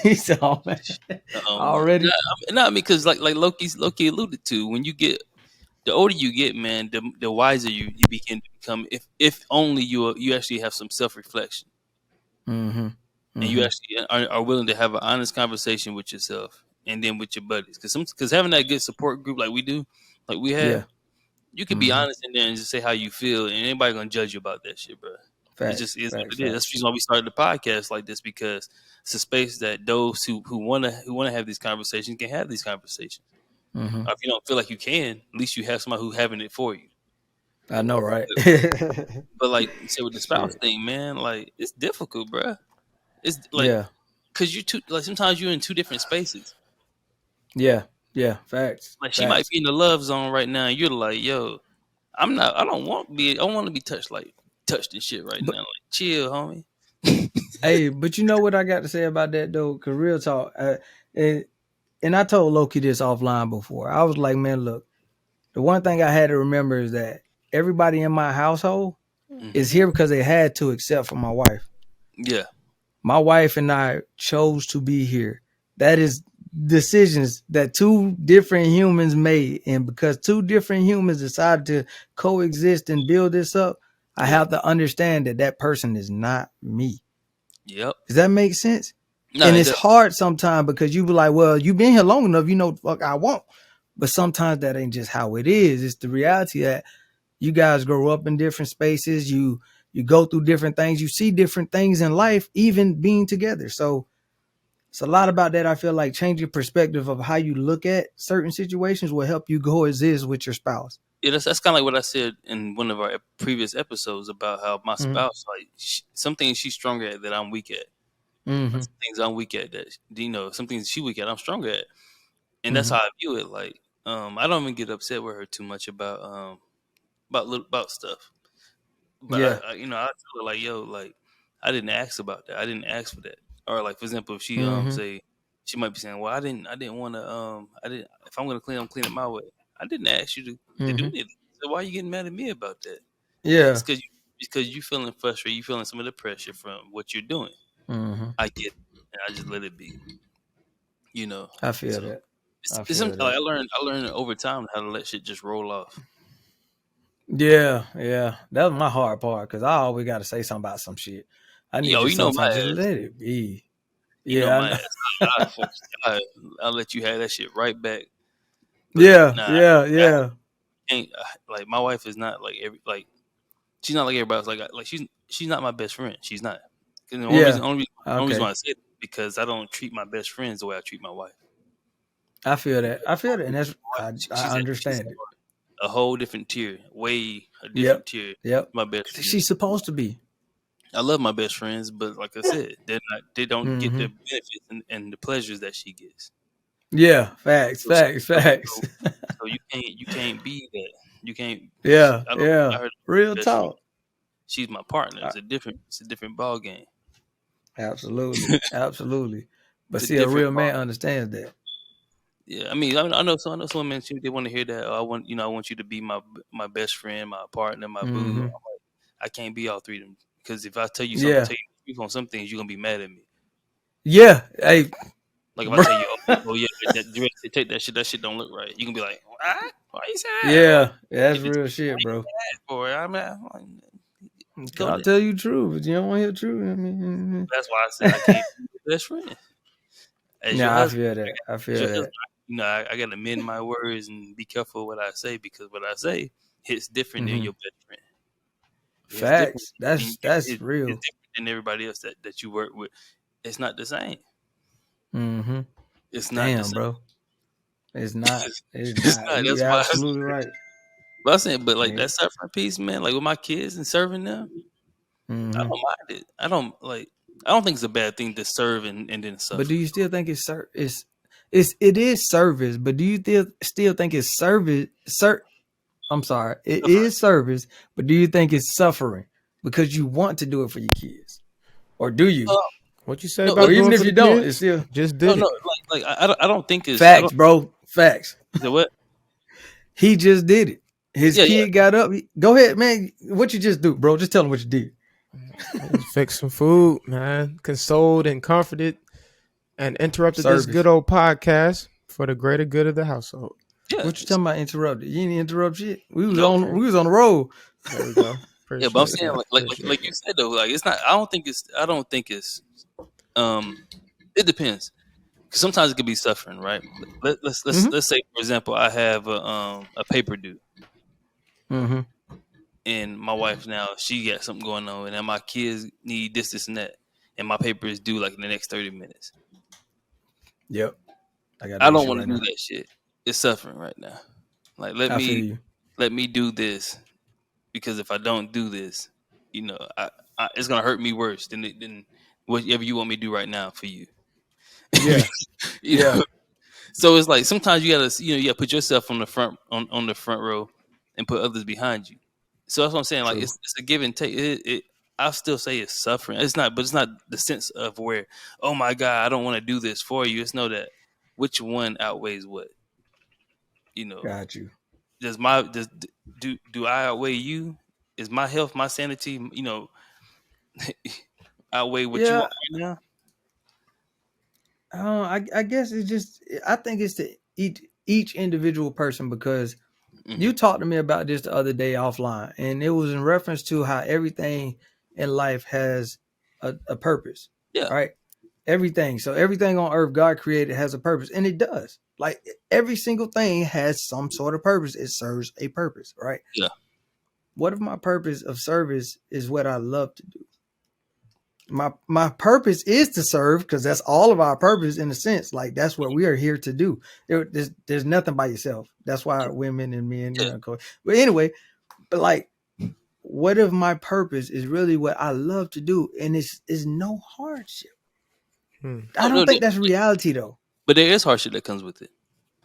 he's all man oh man, already? not because like Loki alluded to, when you get the older you get, man, the wiser you begin to become. If only you actually have some self reflection Mm-hmm. and you Mm-hmm. actually are willing to have an honest conversation with yourself and then with your buddies, because having that good support group like we do, like we have, Yeah. you can be Mm-hmm. honest in there and just say how you feel, and anybody gonna judge you about that shit, bro. It Facts. just is Facts. what it is. That's Facts. the reason why we started the podcast like this, because it's a space that those who wanna have these conversations can have these conversations. Mm-hmm. Or if you don't feel like you can, at least you have somebody who having it for you. I know, right? But like you said with the spouse Shit. thing, man, like it's difficult, bro. It's like Yeah. because you two like sometimes you're in two different spaces. Yeah. Yeah. Facts. Like she might Facts. be in the love zone right now, and you're like, yo, I'm not. I don't want to be. I want to be touched and shit right But now. Like chill, homie. hey, but you know what I got to say about that though? Cause real talk, and, and I told Loki this offline before. I was like, man, look, the one thing I had to remember is that everybody in my household is Hmm. here because they had to, except for my wife. Yeah, My wife and I chose to be here. That is decisions that two different humans made. And because two different humans decided to coexist and build this up, I yeah, have to understand that that person is not me. yep. Does that make sense? No, And it it's does. hard sometimes because you be like, well, you've been here long enough, you know what the fuck I want. But sometimes that ain't just how it is. It's the reality that you guys grow up in different spaces. You go through different things. You see different things in life, even being together. So it's a lot Yeah, about that. I feel like changing perspective of how you look at certain situations will help you coexist with your spouse. yeah. That's kind of like what I said in one of our previous episodes about how my Mm-hmm. spouse, like, some things she's stronger at that I'm weak at. Or Mm-hmm. some things I'm weak at that some things she weak at I'm stronger at, and that's Mm-hmm. how I view it. Like, I don't even get upset with her too much about stuff. But Yeah. I tell her like, yo, like, I didn't ask about that. I didn't ask for that. Or like, for example, if she Mm-hmm. say she might be saying, well, I didn't want to I didn't if I'm gonna clean, I'm clean it my way. I didn't ask you to do Mm-hmm. anything. So why are you getting mad at me about that? It's Yeah. because you feeling frustrated. You feeling some of the pressure from what you're doing. Mm-hmm. I get it, and I just let it be. You know. I feel So that. I it's feel something like that. I learned over time how to let shit just roll off. Yeah, yeah. That was my hard part because I always got to say something about some shit. I need Yo, to you know my sometimes just ass. let it be. You know Yeah, I my know. ass. I, I'll let you have that shit right back. But Yeah, nah, yeah, I yeah, ain't like my wife is not like she's not like everybody else. Like she's not my best friend. She's not. 'Cause the yeah. only reason Okay, why I say it because I don't treat my best friends the way I treat my wife. I feel that. I feel that, and that's I She's understand it. a whole different tier, way a different Yep, tier. yep. My best 'Cause friends. she's supposed to be. I love my best friends, but like I said, they're not. They don't get Mm-hmm. the benefits and the pleasures that she gets. Yeah, facts, So, so, facts, so, facts. so so you can't be that. You can't. Yeah, I don't. I yeah. heard Real best friend. talk. She's my partner. Uh, It's a different ball game. Absolutely, absolutely. But It's a see, a different real ball. man understands that. Yeah, I mean, I know some women they want to hear that. Oh, I want you to be my best friend, my partner, my boo. Hmm. I can't be all three of them because if I Yeah, tell you the truth on some things, you're gonna be mad at me. yeah. Hey, Like if I bro. tell you, oh yeah, that dress, take that shit don't look right. You can be like, what? Why you say that? Why Yeah, that's you real shit, bro. mad for it? I'm go I'll there. tell you the truth, but you don't want to hear the truth. I mean, That's why I said I can't be your best friend as your nah, I husband. feel that. I As feel your that. husband, I got to mend my words and be careful what I say because what I say hits different than Hmm. your best friend. It's different. Facts. That's It's real. different than everybody else that you work with. It's not the same. Hmm. It's not the Damn, same. bro. It's not. It's It's not. not. You That's why. absolutely right. But I'm saying, but like Yeah. that suffering piece, man. Like with my kids and serving them, I Hmm. don't mind it. I don't like. I don't think it's a bad thing to serve and then But do suffer. you still think it is service? But do you still think it's service? I'm sorry, it Suffering. is service. But do you think it's suffering because you want to do it for your kids, or do you? Uh, What you say no, Or about even doing if for you the don't, it's kids? still Just no, did no. it. I don't think it's. I facts, don't. bro. Facts. Is it what? He just did it. His Yeah, yeah. kid got up. Go ahead, man. What you just do, bro? Just tell him what you did. I just fixed some food, man. Consoled and comforted and interrupted this good Service. old podcast for the greater good of the household. Yeah. What you talking about? Interrupted? You didn't interrupt shit. We was No. on. Okay, We was on the road. there we go. Yeah, but I'm Appreciate saying that. like Appreciate you that. said though, like it's not. I don't think it's. I don't think it's. Um, it depends. 'Cause sometimes it could be suffering, right? Mm-hmm. Let's say for example, I have a paper due, Mm-hmm. and my wife now she got something going on, and now my kids need this, and that, and my paper is due like in the next 30 minutes. Yep. I got I that don't issue want to right do now. that shit. It's suffering right now. Like I feel you. let me do this because if I don't do this, you know, it's gonna hurt me worse than whatever you want me to do right now for you. Yeah. You Yeah. know, so it's like sometimes you gotta put yourself on the front row and put others behind you. So that's what I'm saying. Like True. it's a give and take. I still say it's suffering. It's not, but it's not the sense of where, oh my God, I don't want to do this for you. It's know that which one outweighs what. You know, Got you. does do I outweigh you? Is my health, my sanity, outweigh what you Yeah. want right now? I guess it's just. I think it's to each individual person because Hmm. you talked to me about this the other day offline, and it was in reference to how everything in life has a purpose, Yeah, right? Everything. So everything on earth God created has a purpose, and it does. Like every single thing has some sort of purpose. It serves a purpose, right? yeah, What if my purpose of service is what I love to do? My purpose is to serve because that's all of our purpose in a sense. Like that's what we are here to do. There's nothing by yourself. That's why women and men, yeah. But anyway, but like, what if my purpose is really what I love to do, and it's no hardship? Hmm. I No, don't no, no. think that's reality though. But there is hardship that comes with it.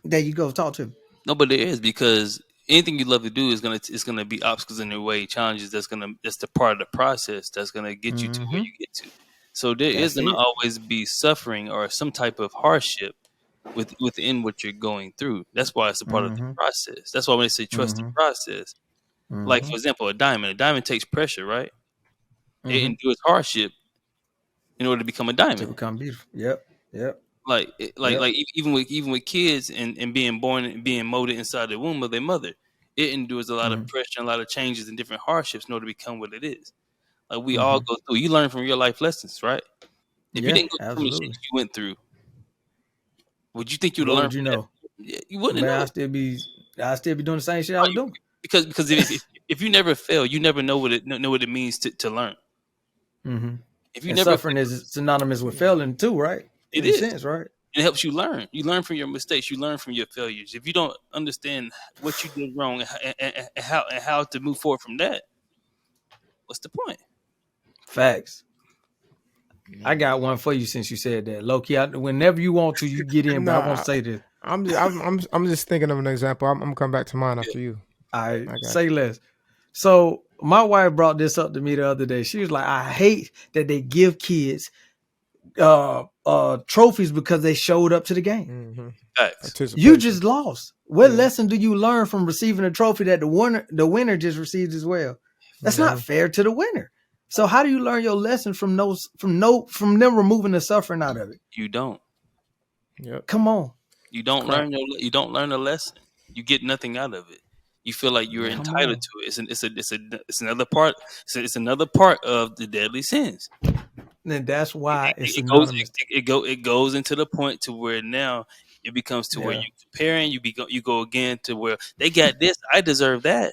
There you go. Talk to me. No, but there is because anything you love to do is gonna be obstacles in your way, challenges that's the part of the process that's gonna get you to where Mm-hmm. you get to. So there is That's gonna it. always be suffering or some type of hardship within what you're going through. That's why it's a part of the Mm-hmm. process. That's why when they say trust the Mm-hmm. process, like Mm-hmm. for example, a diamond takes pressure, right? It Mm-hmm. endures hardship in order to become a To diamond. become beautiful. Yep. Yep. Like Yep. even with kids and being born and being molded inside the womb of their mother, it endures a lot of Mm-hmm. pressure and a lot of changes and different hardships in order to become what it is. Like we all Mm-hmm. go through. You learn from your life lessons, right? If you Yeah. didn't go through some of the shit Absolutely. you went through, would you think you'd have What learned would you from that? know? Yeah, you wouldn't Man, know. I still be doing the same shit I was You- doing. because if you never fail, you never know what it means to learn. Mm-hmm. If you And never suffering fail, is synonymous with failing too, right? it In a is. sense, right? It helps you learn. You learn from your mistakes. You learn from your failures. If you don't understand what you did wrong and how to move forward from that, what's the point? Facts. I got one for you since you said that. Loki, whenever you want to, you get in, but I won't Nah, say this. I'm just thinking of an example. I'm gonna come back to mine Yeah. after you. I I got say less. So my wife brought this up to me the other day. She was like, I hate that they give kids trophies because they showed up to the game. you. Facts. You Participation. just lost. What Yeah. lesson do you learn from receiving a trophy that the winner just received as well? That's not fair to the winner. So how do you learn your lesson from them removing the suffering out of it? You don't. Yep. Come on. You don't Crap. you don't learn a lesson. You get nothing out of it. You feel like you're Come entitled on. to it. It's another part. It's another part of the deadly sins. And that's why it's It goes synonymous. it goes into the point to where now it becomes to where Yeah. you comparing. You go again to where they got this. I deserve that.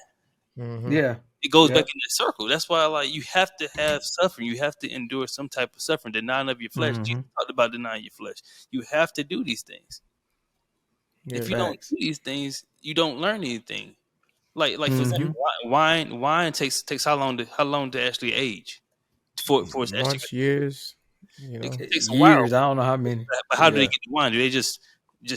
Yeah. It goes back Yep. in that circle. That's why, like, you have to have suffering. You have to endure some type of suffering, denying of your flesh. Jesus talked about denying your flesh. You have to do these things. Yeah. If you don't Facts. do these things, you don't learn anything. Like for example, Mhm. wine takes how long to actually age for it's actually Months, years. You it know. takes a while. Years. I don't know how many. But how do they Yeah. get the wine? Do they just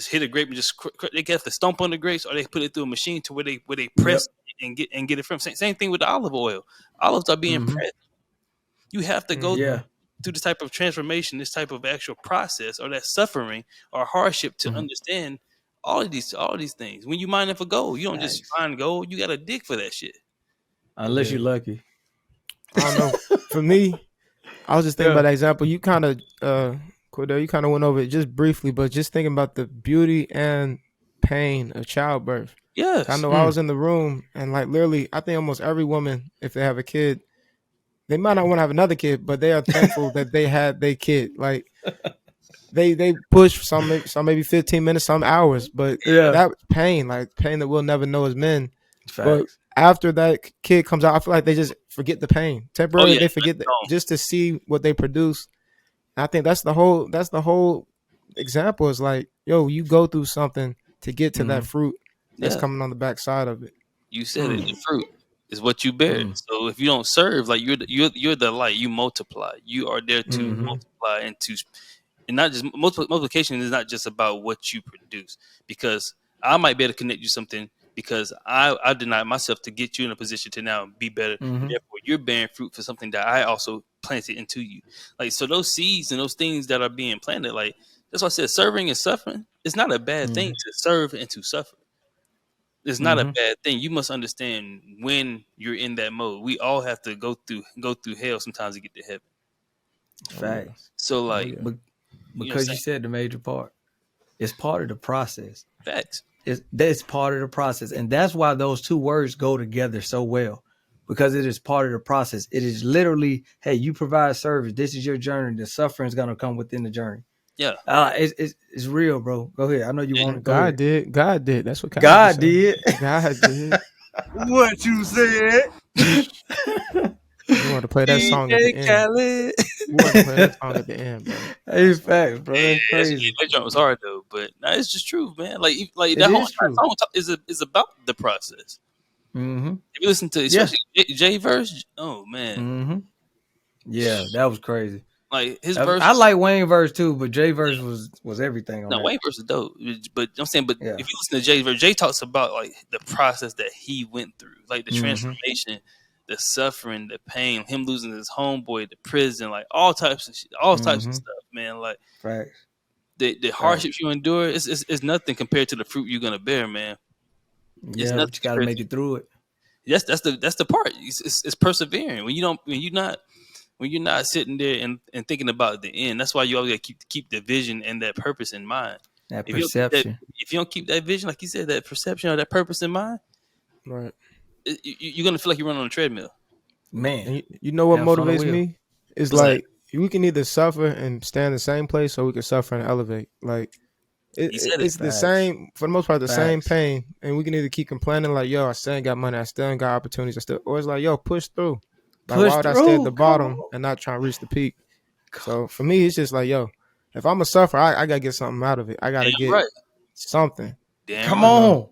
hit a grape and just they have to stomp on the grapes, or they put it through a machine to where they Yep. press and get it from? Same thing with the olive oil. Olives are being pressed. You have to go Yeah. through this type of transformation, this type of actual process, or that suffering or hardship to Mhm. understand all of these things. When you mining for gold, you don't just Facts. find gold. You got to dig for that shit. Unless Yeah. you're lucky. I don't know. For me, I was just thinking Yeah. about that example. You kind of, Corderro, you kind of went over it just briefly, but just thinking about the beauty and pain of childbirth. I Yes. know I was in the room and like literally, I think almost every woman, if they have a kid, they might not want to have another kid, but they are thankful that they had their kid. Like they push some maybe 15 minutes, some hours, but Yeah. that pain, like pain that we'll never know as men. But Facts. after that kid comes out, I feel like they just forget the pain. Oh Temporarily, yeah. they forget that just to see what they produce. I think that's the whole example is like, yo, you go through something to get to that fruit that's Yeah. coming on the backside of it. You said it. The fruit is what you bear. So if you don't serve, like you're the light. You multiply. You are there to multiply and not just multiplication is not just about what you produce. Because I might be able to connect you something because I denied myself to get you in a position to now be better. And therefore, you're bearing fruit for something that I also planted into you. Like so, those seeds and those things that are being planted, like that's why I said, serving and suffering. It's not a bad thing to serve and to suffer. It's not a bad thing. You must understand when you're in that mode. We all have to go through hell sometimes to get to heaven. Oh yeah. Facts. So Oh like yeah. But you know what I'm because you saying? said the major part, it's part of the process. Facts. That's part of the process, and that's why those two words go together so well, because it is part of the process. It is literally, hey, you provide service. This is your journey. The suffering is gonna come within the journey. Yeah. It's real, bro. Go ahead. I know you want to go God ahead. did. God did. That's what Khaled be God saying. did. God did. What you said? We want to play that song at the DJ end. Khaled. We want to play that song at the end, bro. Hey, facts, bro. Yeah, That's crazy. that joint was hard though, but nah, it's just true, man. Like It that whole is true. song is about the process. Mm-hmm. If you listen to Yeah. especially J verse, oh man, Mm-hmm. Yeah, that was crazy. like his verse. I like Wayne verse too, but J verse was everything on No, that. Wayne verse is dope, but I'm saying, but Yeah. if you listen to Jay's verse, Jay talks about like the process that he went through, like the transformation, the suffering, the pain, him losing his homeboy, the prison, like all types of shit, all types of stuff, man. Like Facts. the hardships you endure is nothing compared to the fruit you're gonna bear, man. It's Yeah, nothing but you got to compared make to. it through it. That's the part. It's persevering when you're not sitting there and thinking about the end. That's why you always got to keep the vision and that purpose in mind. That If you don't keep that, perception. if you don't keep that vision, like you said, that perception or that purpose in mind, Right. you're gonna feel like you're running on a treadmill. Man, And you know what have fun on motivates wheel. me? Is What's that? like we can either suffer and stay in the same place, or we can suffer and elevate. Like He said it. it's the Facts. same for the most part, the same Facts. pain, and we can either keep complaining like, "Yo, I still ain't got money, I still ain't got opportunities, I still," or it's like, "Yo, push through." Like, Push why would I stay at the through. Come bottom on. and not try to reach the peak? So for me, it's just like, yo, if I'm a suffer, I gotta get something out of it. I gotta Damn get right. something. Damn Come right. You know? on.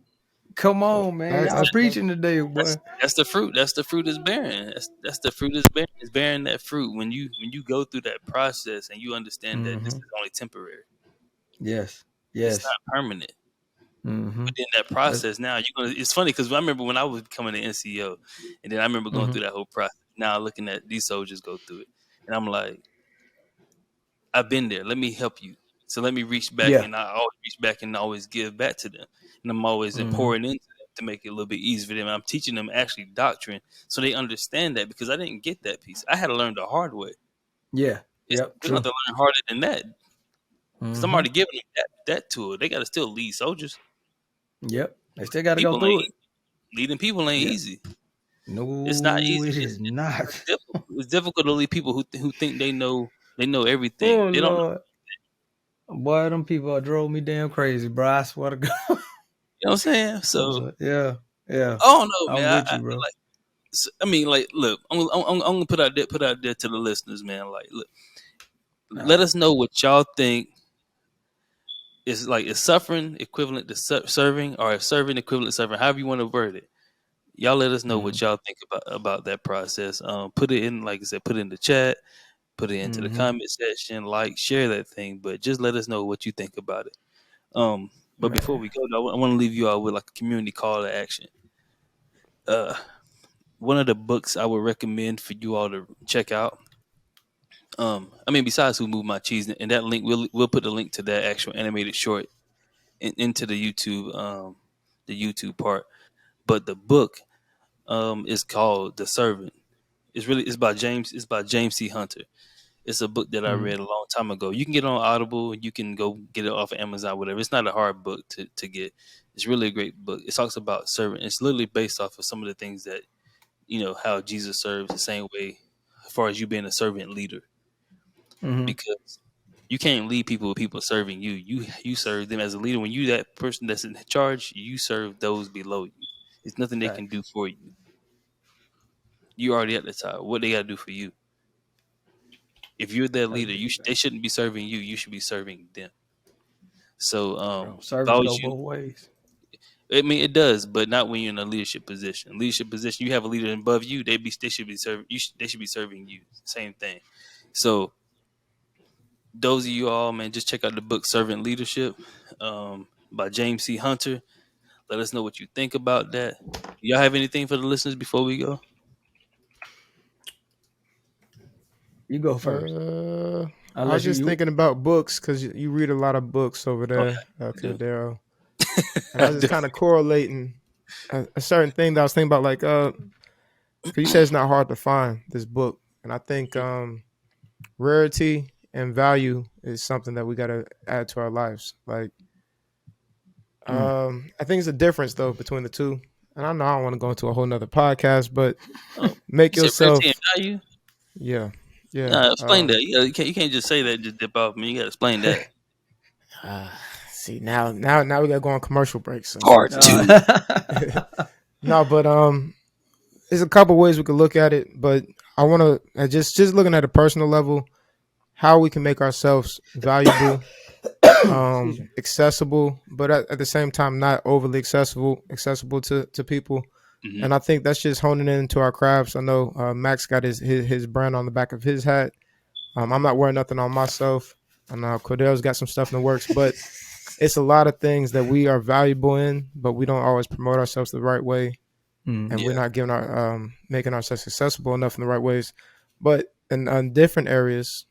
Come So on, man. Y'all that's preaching today, boy. That's the fruit. That's the fruit it's bearing. That's the fruit it's bearing. It's bearing that fruit when you go through that process and you understand that this Mm-hmm. is only temporary. Yes. It's Yes. not permanent. Mm-hmm. Within that That's, process, now you're gonna. It's funny because I remember when I was becoming an NCO, and then I remember going mm-hmm. through that whole process. Now looking at these soldiers go through it, and I'm like, I've been there. Let me help you. So let me reach back, Yeah. and I always reach back and always give back to them, and I'm always Mm-hmm. pouring into them to make it a little bit easier for them. I'm teaching them actually doctrine, so they understand that because I didn't get that piece. I had to learn the hard way. Yeah. It's Yep. they don't have True. to learn harder than that. Mm-hmm. Somebody giving them that tool. They got to still lead soldiers. Yep. They still got to go People ain't through it. leading people ain't Yeah. easy. It's not No, easy. it is not. It's difficult. It's difficult to lead people who think they know everything. Oh They don't know. Lord, boy, them people drove me damn crazy, bro. I swear to God. You know what I'm saying? So Yeah. Yeah. I don't know, I'm man. with you, bro. I mean, like, look, I'm gonna put out there to the listeners, man. Like, look, All let right. us know what y'all think is suffering equivalent to serving, or is serving equivalent to suffering, however you want to word it. Y'all let us know what y'all think about that process. Put it in, like I said, put it in the chat, put it into the Mm-hmm. comment section, like, share that thing. But just let us know what you think about it. But before Man. we go, though, I want to leave you all with like a community call to action. Uh, One of the books I would recommend for you all to check out. I mean, besides Who Moved My Cheese, and that link, we'll put the link to that actual animated short into the YouTube part. But the book is called The Servant. It's by James C. Hunter. It's a book that I Mm-hmm. read a long time ago. You can get it on Audible. You can go get it off of Amazon, whatever. It's not a hard book to get. It's really a great book. It talks about servant. It's literally based off of some of the things that how Jesus serves the same way, as far as you being a servant leader, Mm-hmm. because you can't lead people with people serving you. You serve them as a leader. When you that person that's in charge, you serve those below you. It's nothing they can do Facts. for you. You already at the top. What they got to do for you? If you're their That's leader, big they facts. shouldn't be serving you. You should be serving them. So, Bro, if I service go was you, both ways. I mean, it does, but not when you're in a leadership position. Leadership position, you have a leader above you. They should be serving you. They should be serving you. Same thing. So, those of you all, man, just check out the book "Servant Leadership" by James C. Hunter. Let us know what you think about that. Y'all have anything for the listeners before we go? You go first. I was Unless just you thinking about books because you read a lot of books over Oh there, yeah, I do. Corderro, and I I was just do. kind of correlating a certain thing that I was thinking about, like, because you said it's not hard to find this book, and I think rarity and value is something that we got to add to our lives. Like, mm. I think it's a difference though between the two, and I know I don't want to go into a whole nother podcast, but Oh, make you said rarity and yourself, value. yeah, yeah. Explain that. You can't just say that and just dip off. Man, you got to explain that. Uh, See, now we got to go on commercial break. So Part two. no, but there's a couple ways we could look at it, but I want to just looking at a personal level, how we can make ourselves valuable, Excuse me. accessible, but at the same time not overly accessible to people. Hmm. And I think that's just honing into our crafts. I know Max got his brand on the back of his hat. I'm not wearing nothing on myself. I know Cordel's got some stuff in the works, but it's a lot of things that we are valuable in, but we don't always promote ourselves the right way, and we're Yeah. not giving our making ourselves accessible enough in the right ways. But in different areas,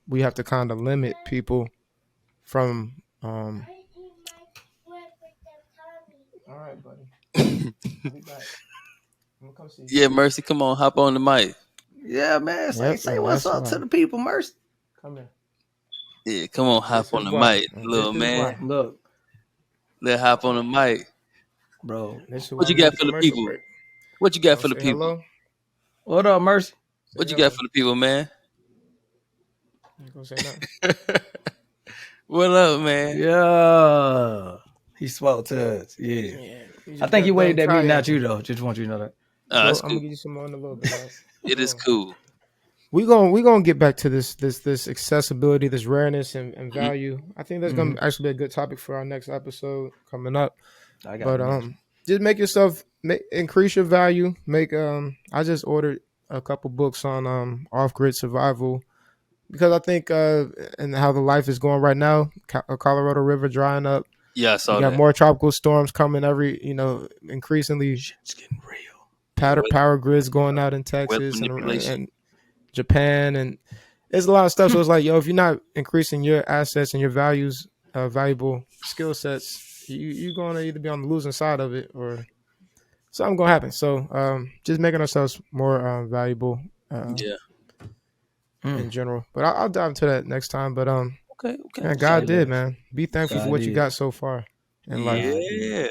we have to kind of limit people from. All right, buddy, I'll be back. I'm gonna come see you. Yeah, Mercy, come on, hop on the mic. Yeah, man. Say Yep, say and what's that's up to why. the people, Mercy. Come here. Yeah, come on, hop This on is the why. mic, This little is man. why. Look, Let's hop on the mic. bro. This is What why you we need got the for the commercial people? break. What you You got gonna for the say people? hello? What up, Mercy? Say What you got hello. for the people, man? You gonna say nothing? What up, man? Yeah. He spoke to us. Yeah. Yeah, you I just think he got done waved at me, not you kayaking. though. Just want you to know that. Go. That's I'm gonna cool. give you some more in a little bit. All right? It is Hold on. cool. We gonna get back to this accessibility, this rareness and Hmm. value. I think that's Mm-hmm. gonna actually be a good topic for our next episode coming up. I got But the next one. just make yourself increase your value. Make I just ordered a couple books on off grid survival because I think and how the life is going right now. Colorado River drying up. Yeah, I You saw got that. more tropical storms coming every increasingly Shit's getting real. Yeah, power grids going out in weather Texas manipulation. and Japan, and there's a lot of stuff. So it's like, yo, if you're not increasing your assets and your values, valuable skill sets, you're going to either be on the losing side of it or something going to happen. So just making ourselves more valuable Yeah. in Mm. general. But I'll dive into that next time. But Okay. Okay. man, Say God did, less. man. Be thankful for God what you did. got so far in life. God did. Yeah. Hey,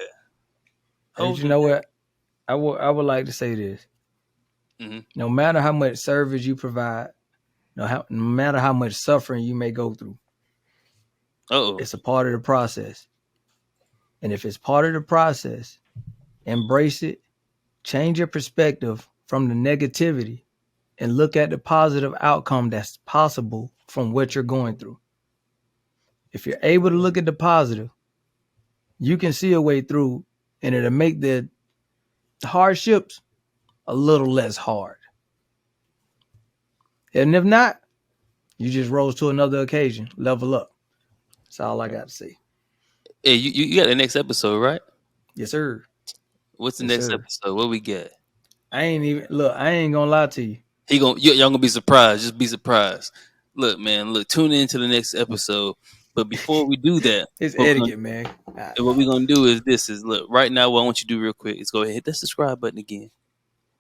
but you Holding know that. what? I would like to say this. Mm-hmm. No matter how much service you provide, no matter how much suffering you may go through, Oh. it's a part of the process. And if it's part of the process, embrace it, change your perspective from the negativity, and look at the positive outcome that's possible from what you're going through. If you're able to look at the positive, you can see a way through, and it'll make the hardships a little less hard. And if not, you just rose to another occasion, level up. That's all I got to say. Hey, you got the next episode, right? Yes, sir. What's the Yes, next sir. episode? What we get? I ain't gonna lie to you. Y'all gonna be surprised. Just be surprised. Look, man. Look, tune in to the next episode. But before we do that, It's what we're gonna etiquette, man. what we're gonna do is this: is look right now. What I want you to do real quick is go ahead and hit that subscribe button again.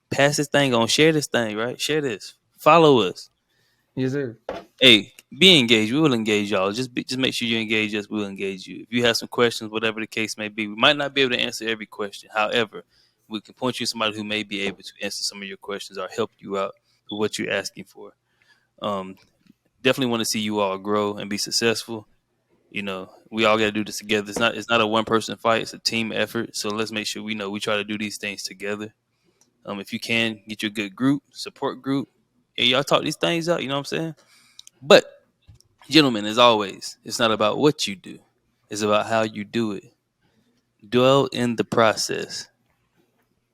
Pass this thing on. Share this thing. Right? Share this. Follow us. Yes, sir. Hey, be engaged. We will engage y'all. Just make sure you engage us. We'll engage you. If you have some questions, whatever the case may be, we might not be able to answer every question. However, we can point you to somebody who may be able to answer some of your questions or help you out with what you're asking for. Um, Definitely want to see you all grow and be successful. You know, we all got to do this together. It's not a one person fight. It's a team effort. So let's make sure we know we try to do these things together. If you can get you a good group, support group, and y'all talk these things out. You know what I'm saying? But gentlemen, as always, it's not about what you do, it's about how you do it. Dwell in the process.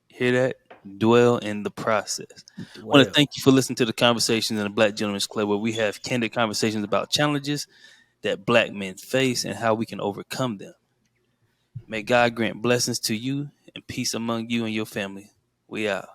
Hear that? Dwell in the process. I want to Well, thank you for listening to the conversations in the Black Gentlemen's Club, where we have candid conversations about challenges that black men face and how we can overcome them. May God grant blessings to you and peace among you and your family. We out.